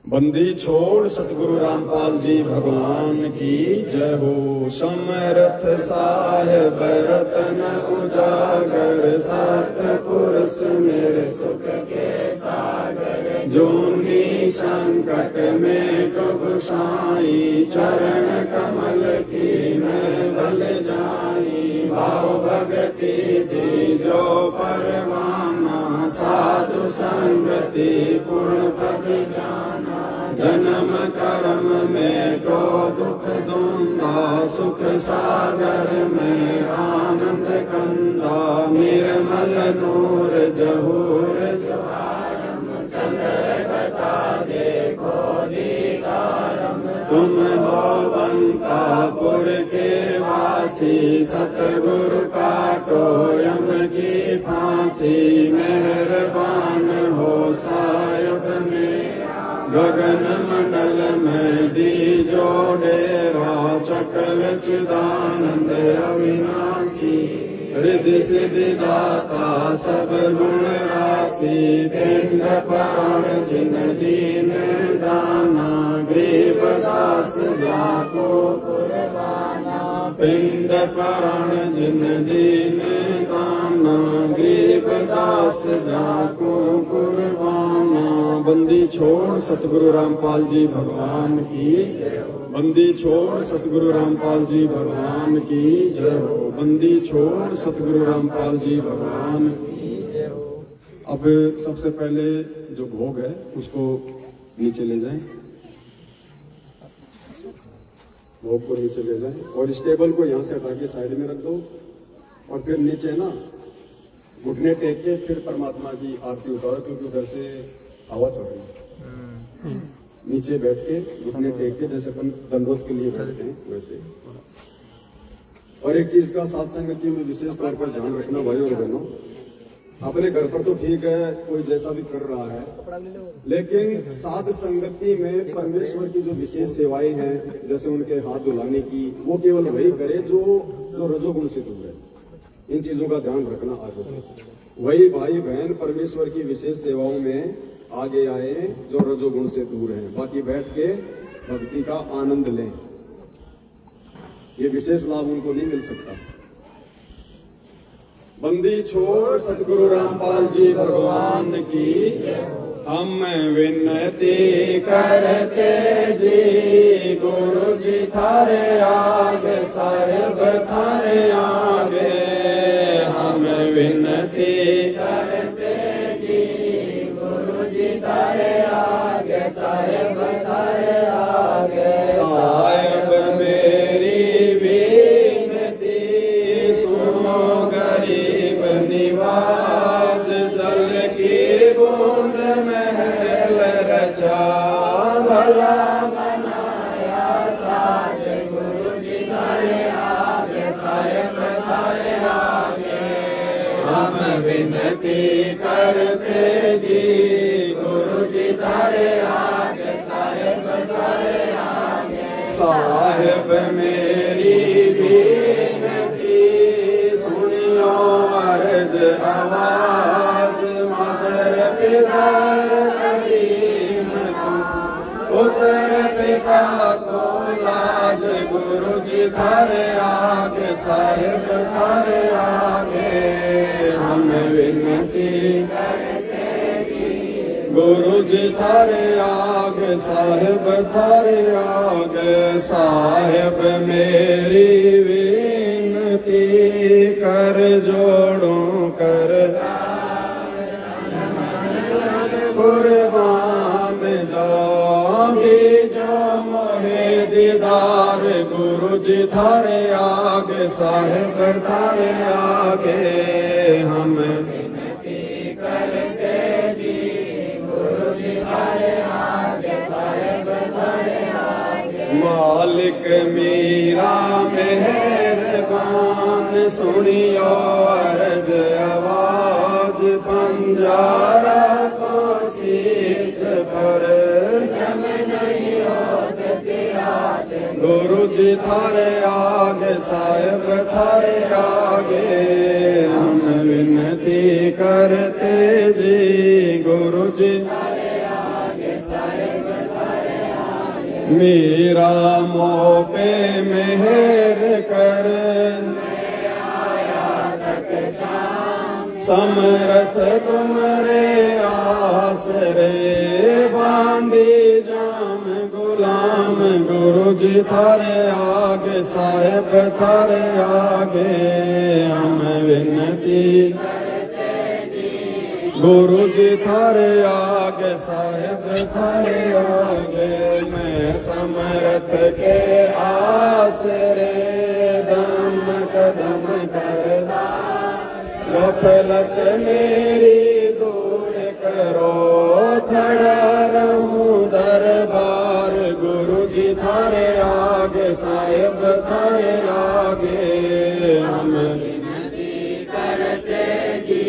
बंदी छोड़ सतगुरु रामपाल जी भगवान की जय हो। समर्थ साहेब रतन उजागर, सतपुरुष मेरे सुख के सागर। जोनी संकट में डूब साई, चरण कमल की मैं बल जाई। भाव भगति दी जो परवाना, साधु संगति पूर्ण पद जाना। जन्म कर्म में को दुख दूंगा, सुख सागर में आनंद कंदा। निर्मल नूर जहूर जवारम, चंद्र बता देखो दीदारम। तुम हो बंकापुर के वासी, सतगुरु काटो यम की फांसी। मेहरबान हो साहिब मेरा, गगन मंडल में दीजो डेरा चकल चिदानंद अविनाशी हृदय सिद्धि दाता सब गुण राशि पिंड प्राण जिन दीन दाना गरीब दास जाको कुर्बाना पिंड प्राण जिन दीन दाना गरीब दास जाको कुर्बाना। बंदी छोड़ सतगुरु रामपाल जी भगवान की, बंदी छोड़ सतगुरु रामपाल जी भगवान की जय हो। बंदी छोड़ सतगुरु रामपाल जी भगवान की जय हो। अब सबसे पहले जो भोग है उसको नीचे ले जाएं, भोग को नीचे ले जाएं और इस टेबल को यहाँ से हटा के साइड में रख दो और फिर नीचे ना घुटने टेक के फिर परमात्मा की आरती उतारो, क्योंकि उधर से आवाज आ रही है। नीचे बैठ के घुटने टेक के जैसे अपन दंडवत के लिए बैठते हैं वैसे। और एक चीज का साथ संगति में विशेष तौर पर ध्यान रखना भाई और बहनों, अपने घर पर तो ठीक है कोई जैसा भी कर रहा है, लेकिन साध संगति में परमेश्वर की जो विशेष सेवाएं हैं जैसे उनके हाथ धुलाने की, वो केवल वही करे जो रजोगुण से दूर है। इन चीजों का ध्यान रखना आवश्यक है। वही भाई बहन परमेश्वर की विशेष सेवाओं में आगे आए जो रजोगुण से दूर हैं, बाकी बैठ के भक्ति का आनंद लें। ये विशेष लाभ उनको नहीं मिल सकता। बंदी छोड़ सतगुरु रामपाल जी भगवान की, हम विनती करते जी गुरु जी थारे आगे साहेब थारे आगे, हम विनती करते जी गुरु जी थारे आगे साहेब थारे आगे। साहेब मेरी विनती सुनो गरीब निवाज, जल की बूंद महल रचा भला बनाया साज, गुरु जी थारे आगे साहेब थारे आगे, हम विनती करते जी गुरु जी थारे आगे साहेब थारे आगे। साहेब मेरी विनती सुनियो अर्ज आवाज, मदर पितर करीम पुत्र पिता को लाज, गुरु जी थारे आगे साहेब थारे आगे, हम विनती करते जी गुरु जी थारे आगे साहेब थारे आगे। साहेब मेरी विनती कर जोड़ो कर कुर्बान जाओगी जो मोहे दीदार, गुरु जी थारे आगे साहेब थारे आगे, हम विनती करते जी गुरु जी थारे आगे साहेब थारे आगे। मालिक मीरा मेहरबान सुनियो अर्ज आवाज, पंजारा को शीस पर जम नहीं होत तेरा से, गुरु जी थारे आगे साहेब थारे आगे, हम विनती करते जी गुरु जी थारे आगे साहेब थारे आगे। मेरा मोह पे मेहर कर समरथ तुमरे आसरे, बांधी जाम गुलाम गुरु जी थारे आगे साहेब थारे आगे, हम विनती करते जी गुरु जी थारे आगे साहेब थारे आगे। मैं समरथ के आसरे दम कदम करदा, गफलत मेरी दूर करो, खड़ा रहूं दरबार, गुरु जी थारे आगे साहेब थारे आगे, हम विनती करते जी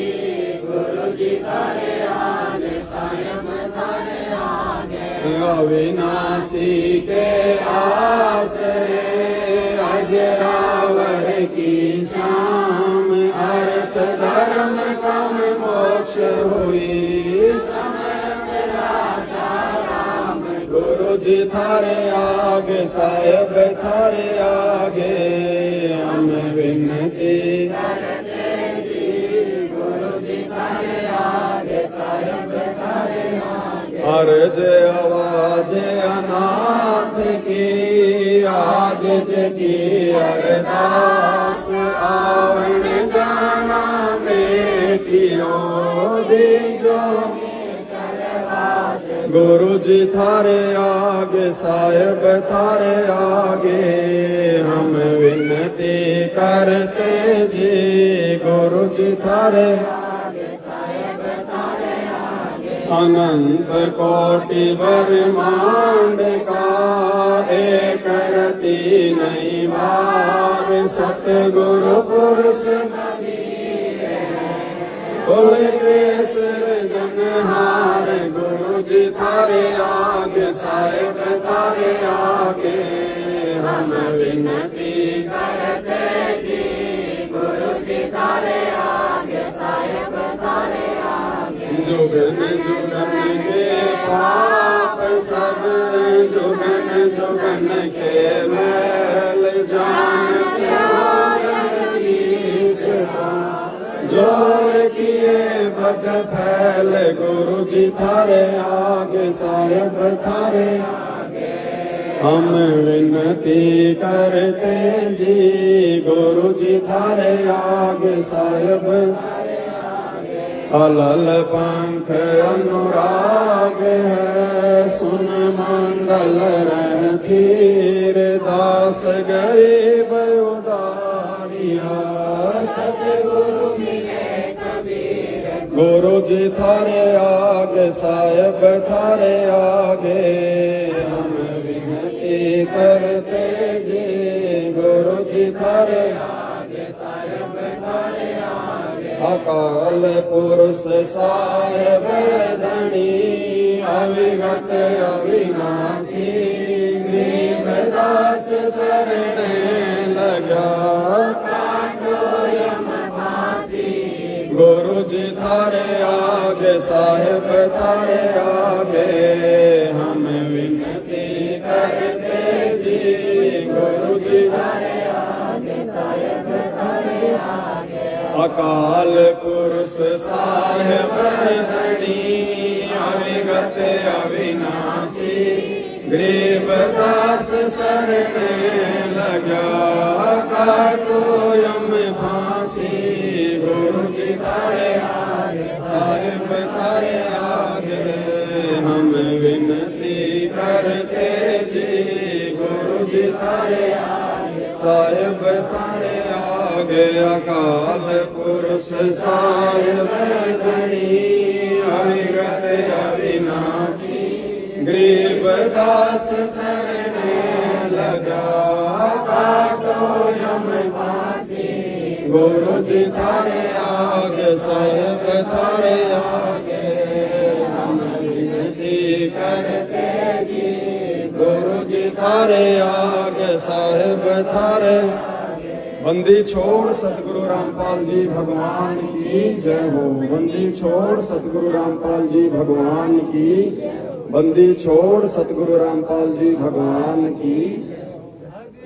गुरु जी थारे आगे साहेब थारे आगे। अविनाशी के आसरे अजरावर की शाम अर्थ धर्म काम मोक्ष हुई गुरु जी थारे आगे साहेब थारे आगे हम विनती करते जी गुरु जी थारे आगे साहेब थारे आगे अर्ज आवाज अनाथ की आज जगी अरदास आवण जाना बेटियों दीजो गुरु जी थारे आगे साहेब थारे आगे हम विनती करते जी गुरु जी थारे आगे साहेब थारे आगे अनंत कोटि ब्रह्मांड का एक रति नहीं बार सतगुरु पुरुष कुल केसर जनहार गुरु जी थारे आगे साहेब थारे आगे हम विनती करते जी गुरु जी थारे आगे साहेब थारे आगे जुगन जुगन के पाप सब जुगन जुगन के मैल जानते हो जगदीश जोर किए बद फैल गुरु जी थारे आगे साहेब थारे आगे हम विनती करते जी गुरु जी थारे आगे साहेब अलल पंख अनुराग है सुन मंडल रणधीर दास गरीब उदारिया सतगुरु मिले कबीर गुरु जी थारे आगे साहेब थारे आगे हम विनती करते जी गुरु जी थारे आगे साहेब थारे आगे अकाल पुरुष साहेब धनी अविगत अविनाशी गरीबदास शरण लगा गुरु जी थारे आगे साहेब थारे आगे हम विनती करते जी गुरु जी थारे आगे साहेब थारे आगे अकाल पुरुष साहेब धनी अविगत अविनाशी गरीबदास शरण लगा काटो यम फांसी गुरु जी थारे आगे साहेब थारे आगे हम विनती करते जी गुरु जी थारे आगे साहेब थारे आगे अकाल पुरुष साहेब धनी अविगत अविनाशी गरीबदास शरण लगा काटो यम फांसी गुरु जी थारे आगे साहेब थारे आगे हम विनती करते जी गुरु जी थारे आगे साहेब थारे बंदी छोड़ सतगुरु रामपाल जी भगवान की जय हो बंदी छोड़ सतगुरु रामपाल जी भगवान की बंदी छोड़ सतगुरु रामपाल जी भगवान की।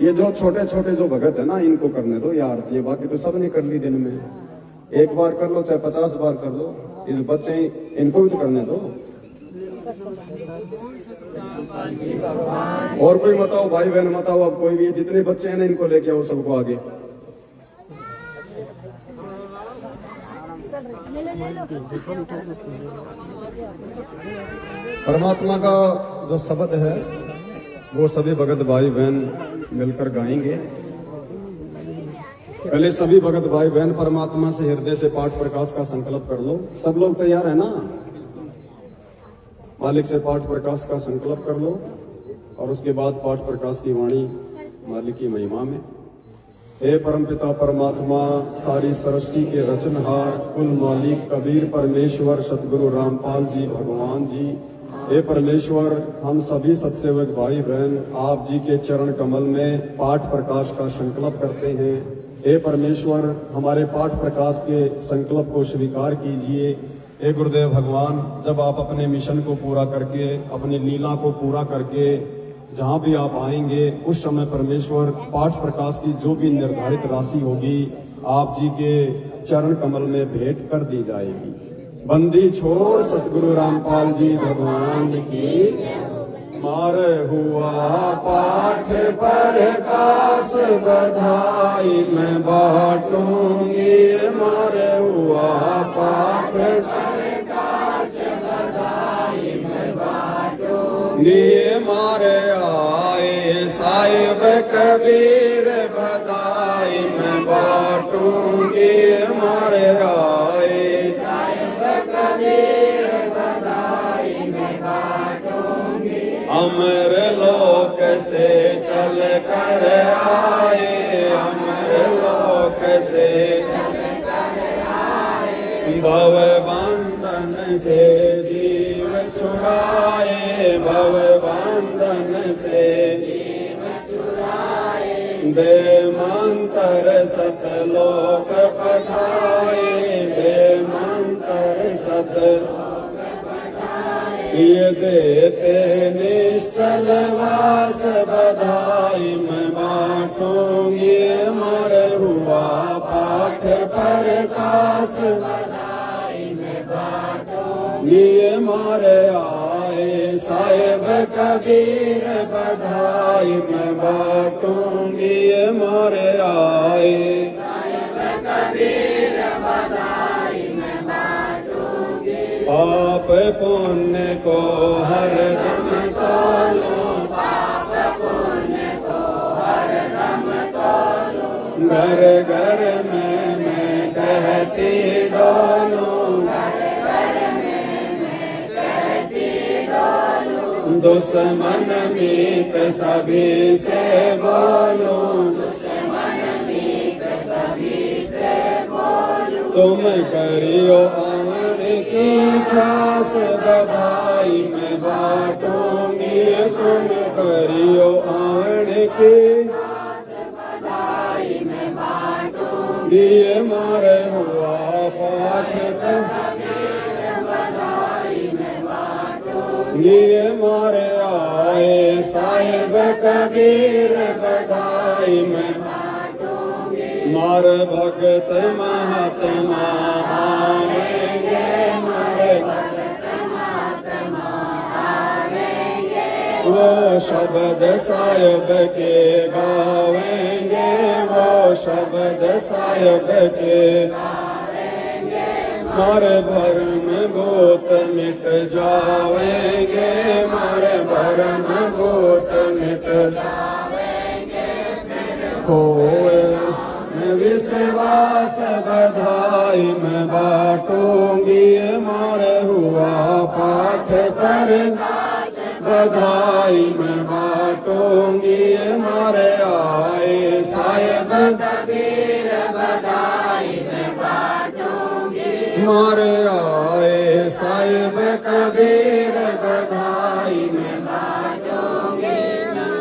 ये जो छोटे छोटे जो भगत है ना इनको करने दो यार आरती, बाकी तो सब ने कर ली दिन में, एक बार कर लो चाहे 50 बार कर लो, ये जो बच्चे इनको भी तो करने दो। और कोई बताओ भाई बहन बताओ, अब कोई भी जितने बच्चे हैं ना इनको लेके आओ सबको आगे। परमात्मा का जो शब्द है वो सभी भगत भाई बहन मिलकर गाएंगे। पहले सभी भगत भाई बहन परमात्मा से हृदय से पाठ प्रकाश का संकल्प कर लो। सब लोग तैयार है ना? मालिक से पाठ प्रकाश का संकल्प कर लो और उसके बाद पाठ प्रकाश की वाणी मालिक की महिमा में। हे परमपिता परमात्मा, सारी सृष्टि के रचनहार, कुल मालिक, कबीर परमेश्वर, सतगुरु रामपाल जी भगवान जी, हे परमेश्वर, हम सभी सत्सेवक भाई बहन आप जी के चरण कमल में पाठ प्रकाश का संकल्प करते हैं। हे परमेश्वर, हमारे पाठ प्रकाश के संकल्प को स्वीकार कीजिए। हे गुरुदेव भगवान, जब आप अपने मिशन को पूरा करके, अपनी लीला को पूरा करके जहाँ भी आप आएंगे, उस समय परमेश्वर पाठ प्रकाश की जो भी निर्धारित राशि होगी आप जी के चरण कमल में भेंट कर दी जाएगी। बंदी छोड़ सतगुरु रामपाल जी भगवान की। मारे हुआ पाठ प्रकाश बधाई मैं बांटूंगी। मारे हुआ पाठ प्रकाश बधाई मैं बांटूंगी। मारे आए साहिब कबीर बधाई मैं बांटूंगी। मारे आए साहिब कबीर बधाई मैं बांटूंगी। अमर लोक से चल कर आए, अमर लोक से चल कर आए। भव बंधन से जीव छुड़ाए, भव बंधन से जीव छुड़ाए। दे मंत्र सतलोक पठाए, दे मंत्र सतलोक पठाए। ये देते निश्चल वास बधाई मैं बांटूंगी। मर हुआ पाठ प्रकाश बधाई मैं बांटूंगी। मारे आए साहिब कबीर बधाई मैं बांटूंगी। मारे आए साहिब कबीर बधाई मैं बांटूंगी। पाप पुण्य को हर दम तोलो, पाप पुण्य को हर दम तोलो। घर घर में मैं कहती डोलो, दुश्मन मीत सभी से बोलो, दुश्मन मीत सभी से बोलो। तुम करियो अमर की खास बधाई मैं बांटूंगी। तुम करियो अमर की खास बधाई मैं बांटूंगी। मारे हुआ पाठ ये मारे आए साहिब कबीर बधाई मैं बांटूंगी। मार भगत महात्मा आवेंगे, मारे भगत महात्मा आवेंगे। वो शब्द साहिब के गावेंगे, वो शब्द साहिब के मारे भरम भूत मिट जावेंगे, मारे भरम भूत मिट जावेंगे। होए मैं विश्वास बधाई मैं बांटूंगी। मारे हुआ पाठ प्रकाश बधाई मैं बांटूंगी। मारे आए साहिब कबीर बधाई मैं बांटूंगी। मारे आए साहिब कबीर बधाई मैं बांटूंगी।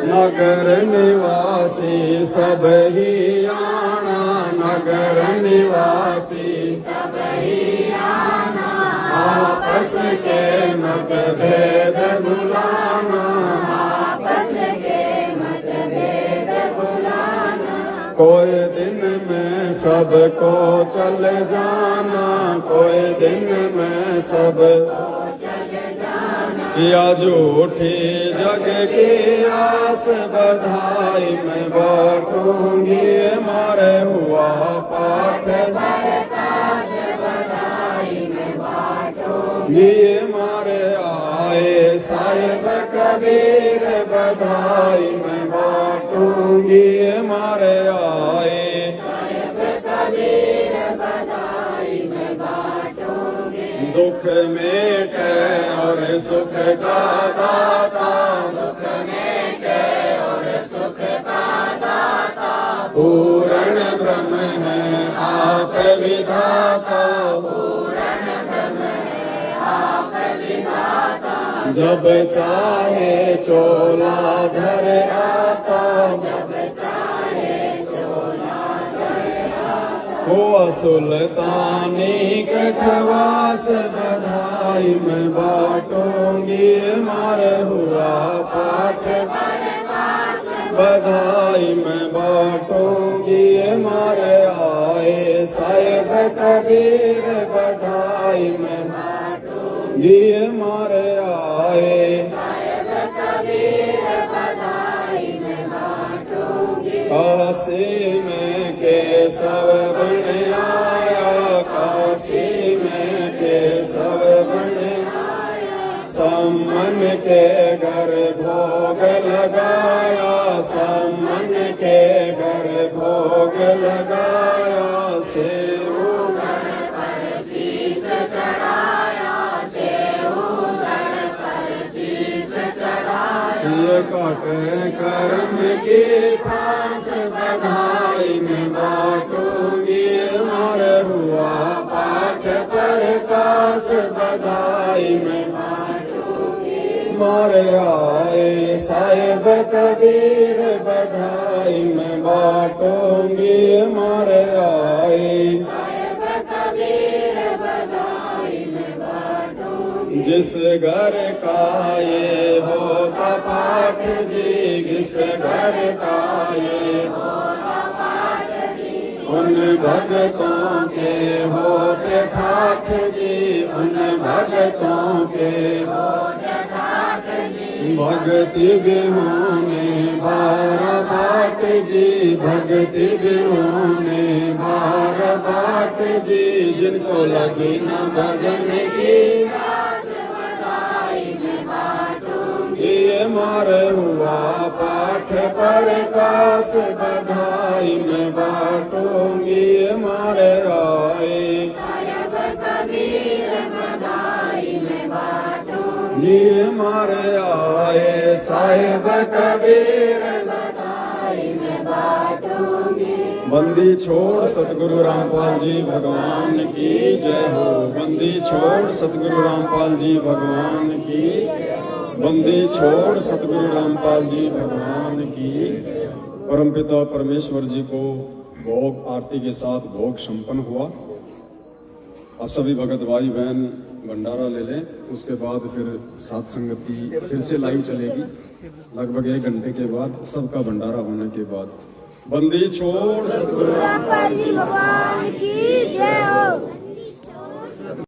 नगर निवासी सब ही आना, नगर निवासी सब ही आना। आपस के मतभेद भुलाना, आपस के मतभेद भुलाना। कोई दिन में सबको चल जाना, कोई दिन में सब या झूठी जग की आस बधाई मैं बांटूंगी। मारे हुआ पाठ प्रकाश बधाई मैं बांटूंगी। मारे आए साहिब कबीर बधाई मैं बांटूंगी। मारे आए साहिब कबीर बधाई मैं बांटूंगी। दुख मेटे और सुख का दाता, दुख मेटे और सुख का दाता। पूर्ण ब्रह्म है आप विधाता, पूर्ण ब्रह्म है आप विधाता। जब चाहे चोला धर आता, हुआ सुल्तानी कठवास बधाई मैं बांटूंगी, मार हुआ पाठ बधाई मैं बांटूंगी, मार आए साहिब कबीर बधाई मैं बांटूंगी, मार आए काशी में केशव बन आया, काशी में केशव बन आया, सम्मन के घर भोग लगाया, सम्मन के घर भोग लगाया, सेव पर शीस चढ़ाया, सेव पर शीस चढ़ाया, ये काट कर्म की फांस बधाई मैं बांटूंगी, मार हुआ पाठ पर काश बधाई मैं बांटूंगी, मार आए साहिब कबीर बधाई मैं बांटूंगी, मार आए साहिब कबीर बधाई मैं बांटूंगी, जिस घर का ये होता पाठ जी, जिस घर का ये होता पाठ जी, उन भगतों के होते ठाठ जी, उन भगतों के होते ठाठ जी, भक्ति बिहोने बार बाट जी, भक्ति बिहोने बार बाट जी, जिनको लगी न भजन की मार हुआ पाठ पर काश बधाई मैं बांटूंगी, मार आए साहिब कबीर बधाई मैं बांटूंगी, मार आए साहिब कबीर बधाई मैं बांटूंगी। बंदी छोड़ सतगुरु रामपाल जी भगवान की जय हो, बंदी छोड़ सतगुरु रामपाल जी भगवान की, बंदी छोड़ सतगुरु रामपाल जी भगवान की। परमपिता परमेश्वर जी को भोग आरती के साथ भोग संपन्न हुआ। अब सभी भगत भाई बहन भंडारा ले लें, उसके बाद फिर सात संगति फिर से लाइव चलेगी लगभग 1 घंटे के बाद, सबका भंडारा होने के बाद। बंदी छोड़ सतगुरु रामपाल जी भगवान